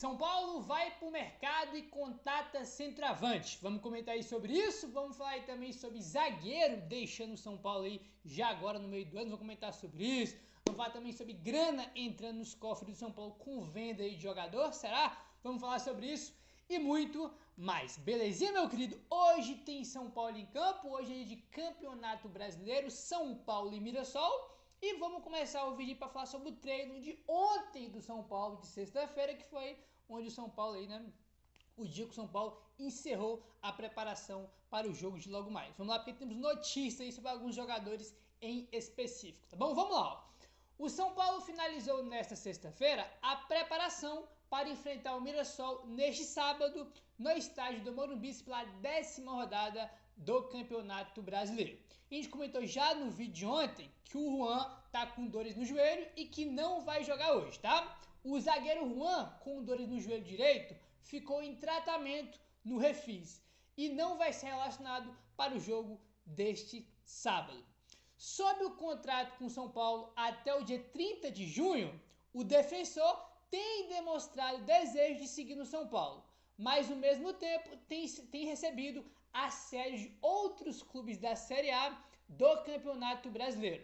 São Paulo vai para o mercado e contata centroavante. Vamos comentar aí sobre isso. Vamos falar aí também sobre zagueiro, deixando o São Paulo aí já agora no meio do ano. Vamos comentar sobre isso. Vamos falar também sobre grana entrando nos cofres do São Paulo com venda aí de jogador. Será? Vamos falar sobre isso e muito mais. Belezinha, meu querido? Hoje tem São Paulo em campo. Hoje é de Campeonato Brasileiro, São Paulo e Mirassol. E vamos começar o vídeo para falar sobre o treino de ontem do São Paulo, de sexta-feira, que foi onde o São Paulo aí, né? O dia que o São Paulo encerrou a preparação para o jogo de logo mais. Vamos lá, porque temos notícias aí sobre alguns jogadores em específico, tá bom? Vamos lá, ó. O São Paulo finalizou nesta sexta-feira a preparação para enfrentar o Mirassol neste sábado no estádio do Morumbi pela 10ª rodada do Campeonato Brasileiro. A gente comentou já no vídeo de ontem que o Juan tá com dores no joelho e que não vai jogar hoje, tá? O zagueiro Juan, com dores no joelho direito, ficou em tratamento no Refis e não vai ser relacionado para o jogo deste sábado. Sob o contrato com o São Paulo até o dia 30 de junho, o defensor tem demonstrado desejo de seguir no São Paulo, mas ao mesmo tempo tem recebido assédio de outros clubes da Série A do Campeonato Brasileiro.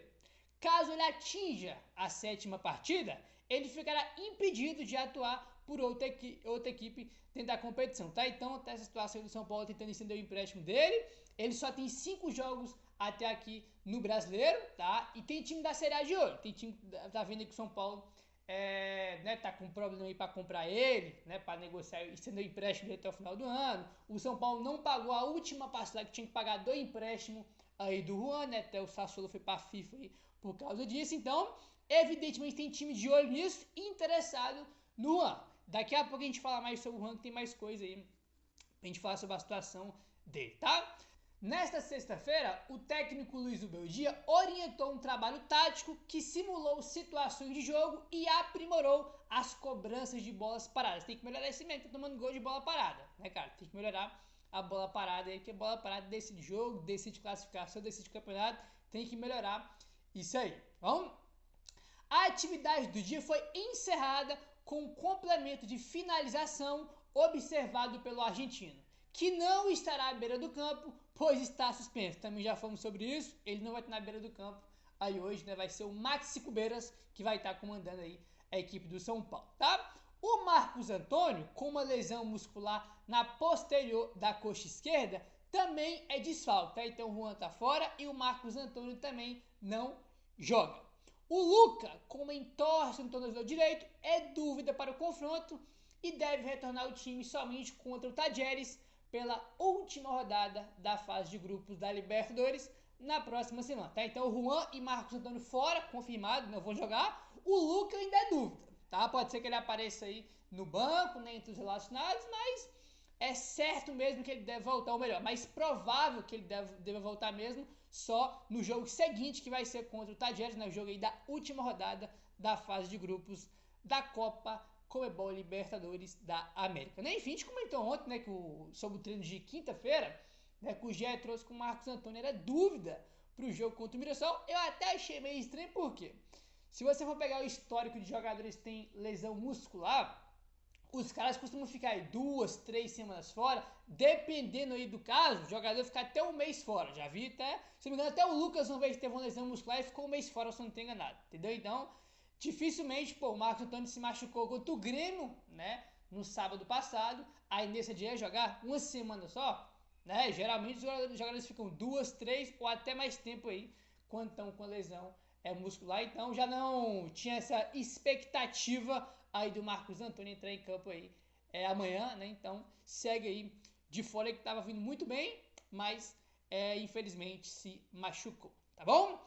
Caso ele atinja a 7ª partida, ele ficará impedido de atuar por outra equipe dentro da competição, tá? Então, tá essa situação do São Paulo tentando estender o empréstimo dele. Ele só tem 5 jogos até aqui no Brasileiro, tá? E tem time da Série A de olho. Tem time, tá vendo que o São Paulo né, tá com problema aí para comprar ele, né, para negociar e estender o empréstimo até o final do ano. O São Paulo não pagou a última parcela que tinha que pagar do empréstimo aí do Juan, né? Até o Sassuolo foi para a FIFA aí por causa disso. Então, evidentemente tem time de olho nisso, interessado no Juan. Daqui a pouco a gente fala mais sobre o Juan, que tem mais coisa aí pra gente falar sobre a situação dele, tá? Nesta sexta-feira, o técnico Luiz Ubeldia orientou um trabalho tático que simulou situações de jogo e aprimorou as cobranças de bolas paradas. Tem que melhorar esse momento, tá tomando gol de bola parada, né, cara? Tem que melhorar a bola parada aí, porque a bola parada decide jogo, decide classificação, decide campeonato, tem que melhorar isso aí. Vamos? A atividade do dia foi encerrada com um complemento de finalização observado pelo argentino, que não estará à beira do campo, pois está suspenso. Também já falamos sobre isso, ele não vai estar na beira do campo aí hoje, né? Vai ser o Maxi Cubeiras que vai estar comandando aí a equipe do São Paulo, tá? O Marcos Antônio, com uma lesão muscular na posterior da coxa esquerda, também é desfalque, tá? Então o Juan tá fora e o Marcos Antônio também não joga. O Luca, com uma entorse no tornozelo direito, é dúvida para o confronto e deve retornar ao time somente contra o Tajeres pela última rodada da fase de grupos da Libertadores na próxima semana, tá? Então o Juan e Marcos Antônio fora, confirmado, não vão jogar. O Luca ainda é dúvida, tá? Pode ser que ele apareça aí no banco, né, entre os relacionados, mas é certo mesmo que ele deve voltar, ou melhor, mais provável que ele deve voltar mesmo só no jogo seguinte, que vai ser contra o Tajeres, né, o jogo aí da última rodada da fase de grupos da Copa Conmebol Libertadores da América. Né? Enfim, a gente comentou ontem, né, sobre o treino de quinta-feira, né, que o Gé trouxe com o Marcos Antônio, era dúvida para o jogo contra o Mirassol. Eu até achei meio estranho, porque se você for pegar o histórico de jogadores que têm lesão muscular, os caras costumam ficar aí 2, 3 semanas fora, dependendo aí do caso, o jogador fica até um mês fora. Já vi até, se não me engano, até o Lucas uma vez teve uma lesão muscular e ficou um mês fora, se eu não tenho enganado, entendeu? Então, dificilmente, pô, o Marcos Antônio se machucou contra o Grêmio, né, no sábado passado, aí nesse dia ia jogar uma semana só, né? Geralmente os jogadores ficam 2, 3 ou até mais tempo aí quando estão com a lesão muscular, então já não tinha essa expectativa aí do Marcos Antônio entrar em campo aí amanhã, né? Então segue aí de fora, que estava vindo muito bem, mas infelizmente se machucou, tá bom?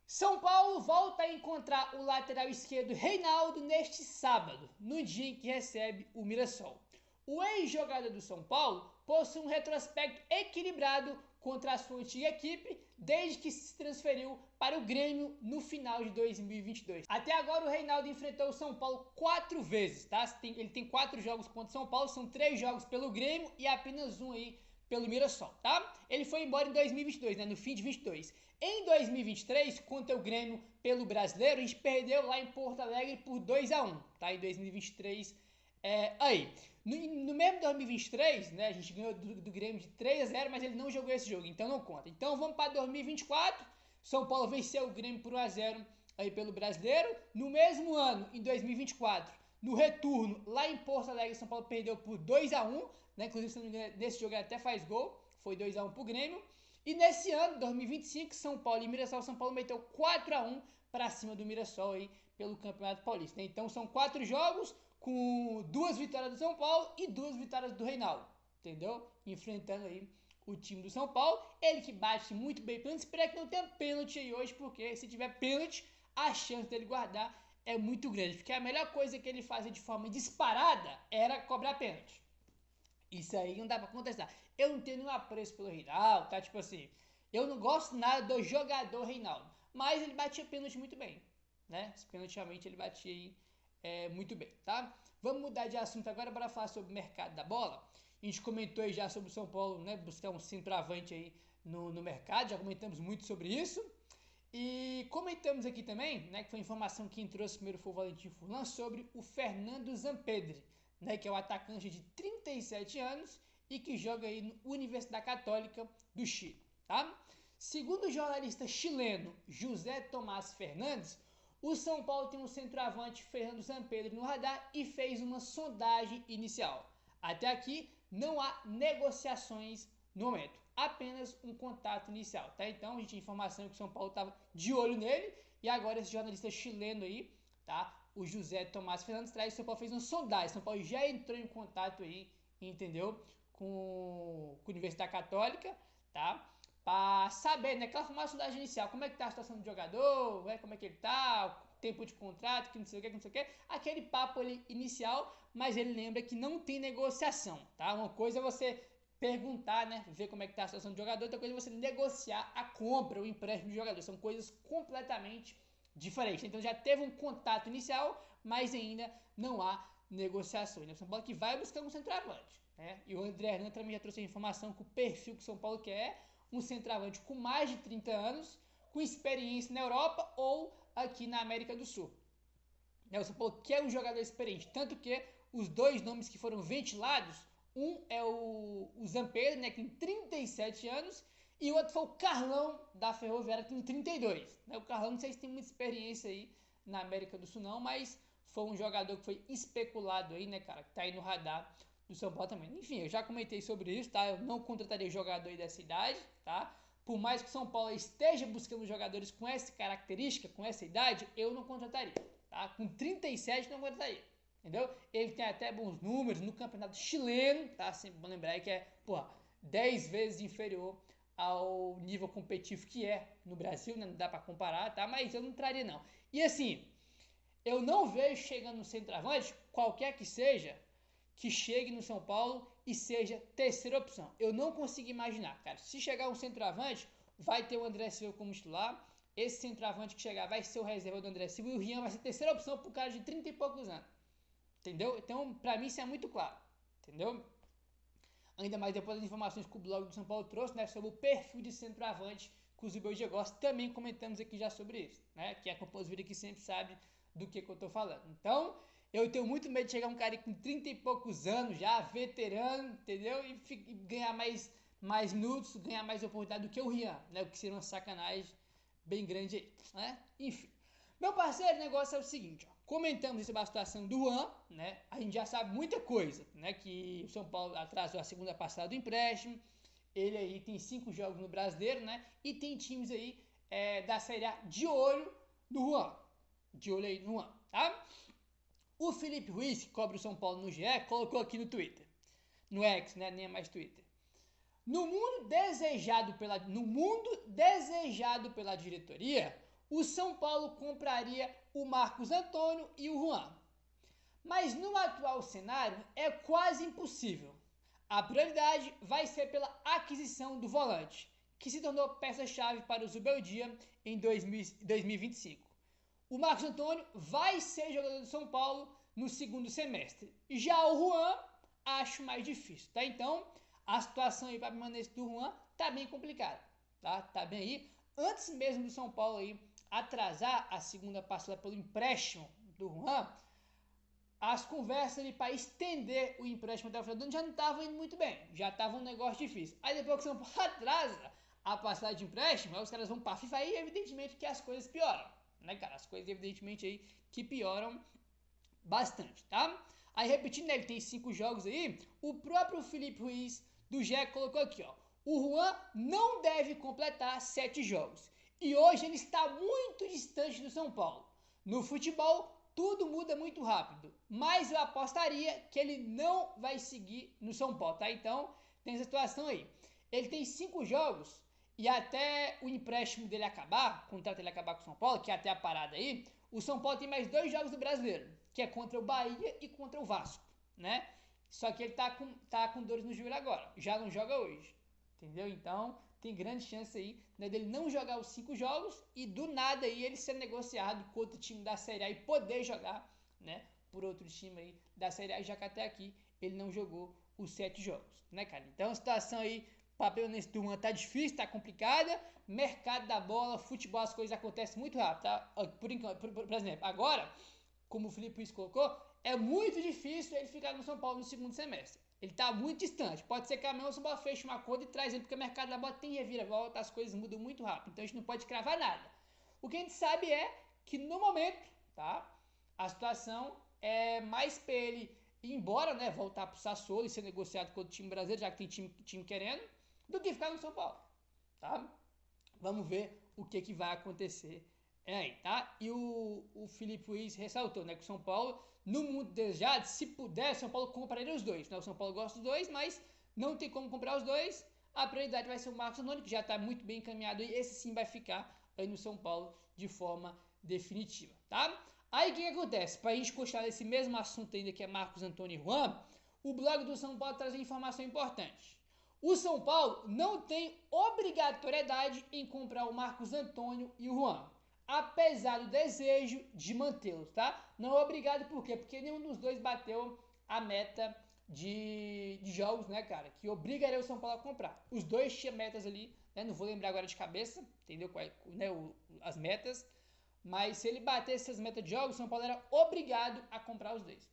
São Paulo volta a encontrar o lateral esquerdo Reinaldo neste sábado, no dia em que recebe o Mirassol. O ex-jogador do São Paulo possui um retrospecto equilibrado contra a sua antiga equipe desde que se transferiu para o Grêmio no final de 2022. Até agora o Reinaldo enfrentou o São Paulo 4 vezes, tá? Ele tem 4 jogos contra o São Paulo, são 3 jogos pelo Grêmio e apenas um aí pelo Mirassol, tá? Ele foi embora em 2022, né? No fim de 22. Em 2023, contra o Grêmio pelo Brasileiro, a gente perdeu lá em Porto Alegre por 2-1, tá? Em 2023 No mesmo 2023, né, a gente ganhou do Grêmio de 3-0, mas ele não jogou esse jogo, então não conta. Então vamos para 2024, São Paulo venceu o Grêmio por 1-0 aí pelo Brasileiro. No mesmo ano, em 2024, no retorno, lá em Porto Alegre, São Paulo perdeu por 2-1, né, inclusive se não me engano, nesse jogo ele até faz gol, foi 2-1 pro Grêmio. E nesse ano, 2025, São Paulo e Mirassol, São Paulo meteu 4-1 para cima do Mirassol aí pelo Campeonato Paulista, né? Então são 4 jogos com 2 vitórias do São Paulo e 2 vitórias do Reinaldo, entendeu? Enfrentando aí o time do São Paulo, ele que bate muito bem pênalti. Espero que não tenha pênalti aí hoje, porque se tiver pênalti, a chance dele guardar é muito grande, porque a melhor coisa que ele fazia de forma disparada era cobrar pênalti. Isso aí não dá pra contestar. Eu não tenho nenhum apreço pelo Reinaldo, tá? Tipo assim, eu não gosto nada do jogador Reinaldo, mas ele batia pênalti muito bem, né? Esse pênalti realmente ele batia aí muito bem, tá? Vamos mudar de assunto agora para falar sobre o mercado da bola. A gente comentou aí já sobre o São Paulo, né? Buscar um centroavante aí no mercado, já comentamos muito sobre isso. E comentamos aqui também, né, que foi a informação que trouxe primeiro foi o Valentim Furlan, sobre o Fernando Zampedri, né, que é o atacante de 37 anos e que joga aí na Universidade Católica do Chile, tá? Segundo o jornalista chileno José Tomás Fernandes, o São Paulo tem um centroavante Fernando Zampedri no radar e fez uma sondagem inicial. Até aqui não há negociações no momento, apenas um contato inicial, tá? Então a gente tem informação que o São Paulo estava de olho nele e agora esse jornalista chileno aí, tá? O José Tomás Fernandes traz que o São Paulo fez uma sondagem, São Paulo já entrou em contato aí, entendeu? Com a Universidade Católica, tá? Para saber, né, aquela famosa sondagem inicial, como é que tá a situação do jogador, né, como é que ele tá, tempo de contrato, que não sei o que, não sei o que, aquele papo ali inicial, mas ele lembra que não tem negociação, tá? Uma coisa é você perguntar, né, ver como é que tá a situação do jogador, outra coisa é você negociar a compra, o empréstimo do jogador, são coisas completamente diferentes. Então já teve um contato inicial, mas ainda não há negociações. O São Paulo que vai buscar um centroavante, né? E o André Hernan também já trouxe a informação que o perfil que o São Paulo quer um centroavante com mais de 30 anos, com experiência na Europa ou aqui na América do Sul. O São Paulo quer um jogador experiente, tanto que os dois nomes que foram ventilados, um é o Zampedri, né, que tem 37 anos, e o outro foi o Carlão da Ferroviária, que tem 32. O Carlão, não sei se tem muita experiência aí na América do Sul não, mas foi um jogador que foi especulado aí, né, cara, que tá aí no radar do São Paulo também. Enfim, eu já comentei sobre isso, tá? Eu não contrataria jogador aí dessa idade, tá? Por mais que o São Paulo esteja buscando jogadores com essa característica, com essa idade, eu não contrataria, tá? Com 37 não contrataria, entendeu? Ele tem até bons números no campeonato chileno, tá? Sempre bom lembrar que é, 10 vezes inferior ao nível competitivo que é no Brasil, né? Não dá pra comparar, tá? Mas eu não traria não. E assim, eu não vejo chegando no centroavante, qualquer que seja, que chegue no São Paulo e seja terceira opção. Eu não consigo imaginar, cara. Se chegar um centroavante, vai ter o André Silva como titular. Esse centroavante que chegar vai ser o reserva do André Silva e o Rian vai ser terceira opção pro cara de 30 e poucos anos. Entendeu? Então, pra mim isso é muito claro. Entendeu? Ainda mais depois das informações que o blog do São Paulo trouxe, né, sobre o perfil de centroavante que o Zubeldia gosta. Também comentamos aqui já sobre isso, né? Que a compositura aqui sempre sabe do que eu tô falando. Então, eu tenho muito medo de chegar um cara com 30 e poucos anos já, veterano, entendeu? E ganhar mais minutos, ganhar mais oportunidade do que o Rian, né? O que seria uma sacanagem bem grande aí, né? Enfim. Meu parceiro, o negócio é o seguinte, ó. Comentamos sobre a situação do Juan, né? A gente já sabe muita coisa, né? Que o São Paulo atrasou a segunda passada do empréstimo. Ele aí tem 5 jogos no Brasileiro, né? E tem times aí da Série A de olho no Juan. De olho aí no Juan, tá? O Felipe Ruiz, que cobre o São Paulo no GE, colocou aqui no Twitter. No X, né? Nem é mais Twitter. No mundo desejado pela diretoria, o São Paulo compraria o Marcos Antônio e o Juan. Mas no atual cenário é quase impossível. A prioridade vai ser pela aquisição do volante, que se tornou peça-chave para o Zubeldia em 2025. O Marcos Antônio vai ser jogador do São Paulo no segundo semestre. Já o Juan, acho mais difícil, tá? Então, a situação aí para permanecer do Juan tá bem complicada, tá? Tá bem aí. Antes mesmo do São Paulo aí atrasar a segunda parcela pelo empréstimo do Juan, as conversas ali para estender o empréstimo até o final do ano já não estavam indo muito bem, já estava um negócio difícil. Aí depois que o São Paulo atrasa a passagem de empréstimo, aí os caras vão para a FIFA e evidentemente que as coisas pioram, né, cara? As coisas evidentemente aí que pioram bastante, tá? Aí repetindo, né, ele tem 5 jogos aí, o próprio Filipe Ruiz do GE colocou aqui, ó, o Juan não deve completar 7 jogos, e hoje ele está muito distante do São Paulo. No futebol, tudo muda muito rápido, mas eu apostaria que ele não vai seguir no São Paulo, tá? Então, tem essa situação aí. Ele tem 5 jogos, e até o empréstimo dele acabar, o contrato dele acabar com o São Paulo, que é até a parada aí, o São Paulo tem mais 2 jogos do Brasileiro, que é contra o Bahia e contra o Vasco, né? Só que ele tá com dores no joelho agora, já não joga hoje, entendeu? Então, tem grande chance aí, né, dele não jogar os 5 jogos e do nada aí ele ser negociado com outro time da Série A e poder jogar, né, por outro time aí da Série A, já que até aqui ele não jogou os 7 jogos, né, cara? Então, a situação aí papel nesse turma tá difícil, tá complicada, mercado da bola, futebol, as coisas acontecem muito rápido, tá? Por exemplo, agora, como o Filipe Luiz colocou, é muito difícil ele ficar no São Paulo no segundo semestre. Ele tá muito distante. Pode ser que amanhã o São Paulo feche uma conta e traz ele, porque o mercado da bola tem reviravolta, as coisas mudam muito rápido. Então a gente não pode cravar nada. O que a gente sabe é que no momento, tá? A situação é mais pra ele ir embora, né? Voltar pro Sassuolo e ser negociado com o time brasileiro, já que tem time querendo, do que ficar no São Paulo, tá? Vamos ver o que vai acontecer aí, tá? E o Filipe Luiz ressaltou, né, que o São Paulo, no mundo desejado, se puder, São Paulo compraria os dois, né? O São Paulo gosta dos dois, mas não tem como comprar os dois. A prioridade vai ser o Marcos Antônio, que já está muito bem encaminhado, e esse sim vai ficar aí no São Paulo de forma definitiva, tá? Aí o que acontece? Para a gente continuar esse mesmo assunto ainda, que é Marcos Antônio e Juan, o blog do São Paulo traz uma informação importante. O São Paulo não tem obrigatoriedade em comprar o Marcos Antônio e o Juan, apesar do desejo de mantê-los, tá? Não é obrigado por quê? Porque nenhum dos dois bateu a meta de jogos, né, cara? Que obrigaria o São Paulo a comprar. Os dois tinham metas ali, né? Não vou lembrar agora de cabeça, entendeu? Né, as metas. Mas se ele batesse essas metas de jogos, o São Paulo era obrigado a comprar os dois.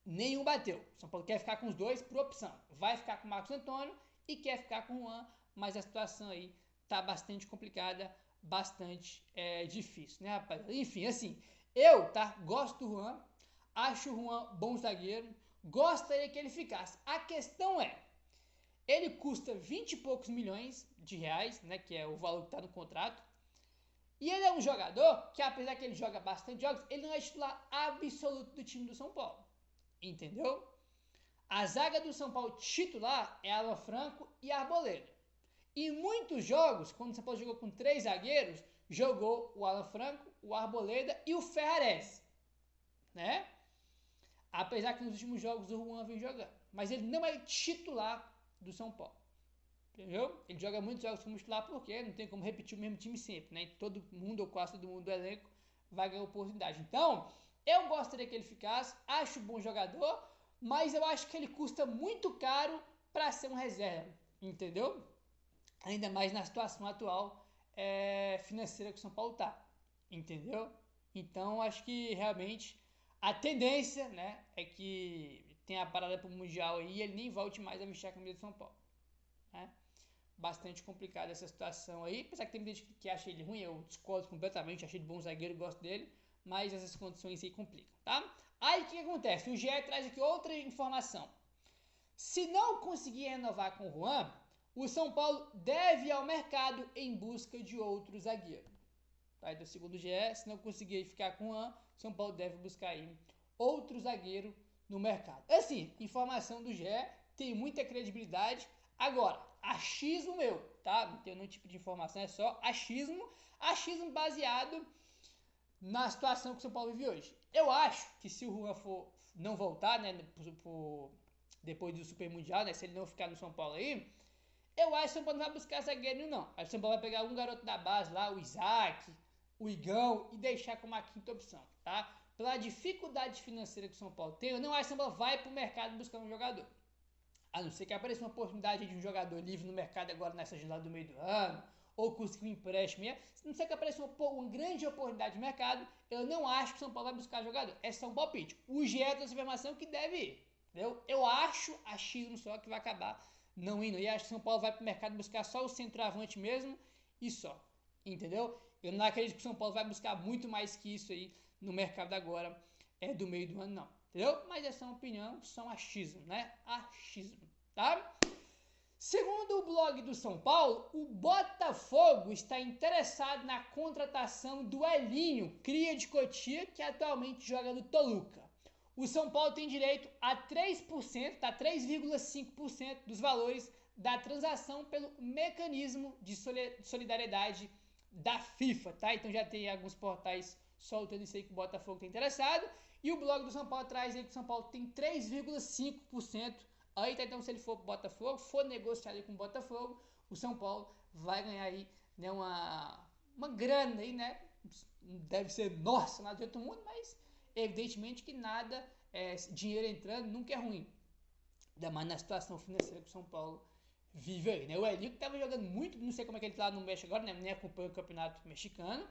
Nenhum bateu. O São Paulo quer ficar com os dois por opção. Vai ficar com o Marcos Antônio e quer ficar com o Juan, mas a situação aí tá bastante complicada, bastante difícil, né, rapaz? Enfim, assim, eu, tá, gosto do Juan, acho o Juan bom zagueiro, gostaria que ele ficasse. A questão é, ele custa 20 e poucos milhões de reais, né, que é o valor que tá no contrato, e ele é um jogador que, apesar que ele joga bastante jogos, ele não é titular absoluto do time do São Paulo, entendeu? A zaga do São Paulo titular é Alan Franco e Arboleda. Em muitos jogos, quando o São Paulo jogou com 3 zagueiros, jogou o Alan Franco, o Arboleda e o Ferrares, né? Apesar que nos últimos jogos o Juan vem jogando. Mas ele não é titular do São Paulo. Entendeu? Ele joga muitos jogos como titular porque não tem como repetir o mesmo time sempre, né? Todo mundo, ou quase todo mundo do elenco, vai ganhar oportunidade. Então, eu gostaria que ele ficasse, acho bom jogador, mas eu acho que ele custa muito caro para ser um reserva, entendeu? Ainda mais na situação atual financeira que o São Paulo tá, entendeu? Então, acho que realmente a tendência, né, é que tem a parada pro Mundial aí e ele nem volte mais a vestir a camisa do São Paulo, né? Bastante complicada essa situação aí, apesar que tem gente que acha ele ruim, eu discordo completamente, achei ele bom zagueiro, gosto dele, mas essas condições aí complicam, tá? Aí o que acontece? O GE traz aqui outra informação. Se não conseguir renovar com o Juan, o São Paulo deve ir ao mercado em busca de outro zagueiro. Tá? Então, segundo o GE, se não conseguir ficar com o Juan, o São Paulo deve buscar aí outro zagueiro no mercado. Assim, informação do GE tem muita credibilidade. Agora, achismo meu, tá? Não tenho nenhum tipo de informação, é só achismo baseado na situação que o São Paulo vive hoje. Eu acho que se o Juan for não voltar, né, depois do Super Mundial, né, se ele não ficar no São Paulo aí, eu acho que o São Paulo não vai buscar zagueiro não. Acho que o São Paulo vai pegar um garoto da base lá, o Isaac, o Igão, e deixar como a quinta opção, tá? Pela dificuldade financeira que o São Paulo tem, eu não acho que o São Paulo vai pro mercado buscar um jogador. A não ser que apareça uma oportunidade de um jogador livre no mercado agora nessa janela do meio do ano, ou conseguir um empréstimo. Se não sei que apareça uma grande oportunidade de mercado, eu não acho que o São Paulo vai buscar jogador. Essa é um palpite. O GE trouxe informação que deve ir. Entendeu? Eu acho, achismo só, que vai acabar não indo. E acho que o São Paulo vai para o mercado buscar só o centroavante mesmo e só. Entendeu? Eu não acredito que o São Paulo vai buscar muito mais que isso aí no mercado agora, do meio do ano, não. Entendeu? Mas essa é uma opinião, só um achismo, né? Achismo, tá? Segundo o blog do São Paulo, o Botafogo está interessado na contratação do Elinho, cria de Cotia, que atualmente joga no Toluca. O São Paulo tem direito a 3%, tá? 3,5% dos valores da transação pelo mecanismo de solidariedade da FIFA, tá? Então já tem alguns portais soltando isso aí que o Botafogo está interessado. E o blog do São Paulo traz aí que o São Paulo tem 3,5%. Aí tá, então se ele for pro Botafogo, for negociar ali com o Botafogo, o São Paulo vai ganhar aí, né, uma grana aí, né? Deve ser, nossa, nada de outro mundo, mas evidentemente que nada, dinheiro entrando nunca é ruim. Ainda mais na situação financeira que o São Paulo vive aí, né? O Elinho que tava jogando muito, não sei como é que ele tá lá no México agora, né? Nem acompanha o campeonato mexicano,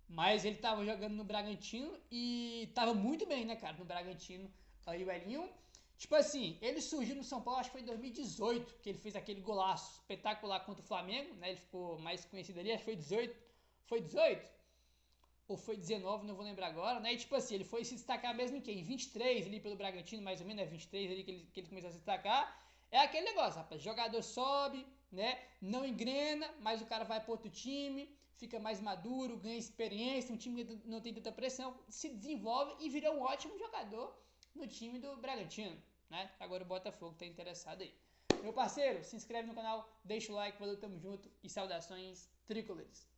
mas ele tava jogando no Bragantino e tava muito bem, né, cara, no Bragantino. Aí o Elinho, tipo assim, ele surgiu no São Paulo, acho que foi em 2018, que ele fez aquele golaço espetacular contra o Flamengo, né? Ele ficou mais conhecido ali, acho que foi 18. Foi 18? Ou foi 19, não vou lembrar agora, né? E tipo assim, ele foi se destacar mesmo em quem? Em 23 ali pelo Bragantino, mais ou menos, né? 23 ali que ele começou a se destacar. É aquele negócio, rapaz, jogador sobe, né? Não engrena, mas o cara vai para outro time, fica mais maduro, ganha experiência, um time que não tem tanta pressão, se desenvolve e vira um ótimo jogador no time do Bragantino, né? Agora o Botafogo tá interessado aí. Meu parceiro, se inscreve no canal, deixa o like, valeu, tamo junto e saudações tricolores.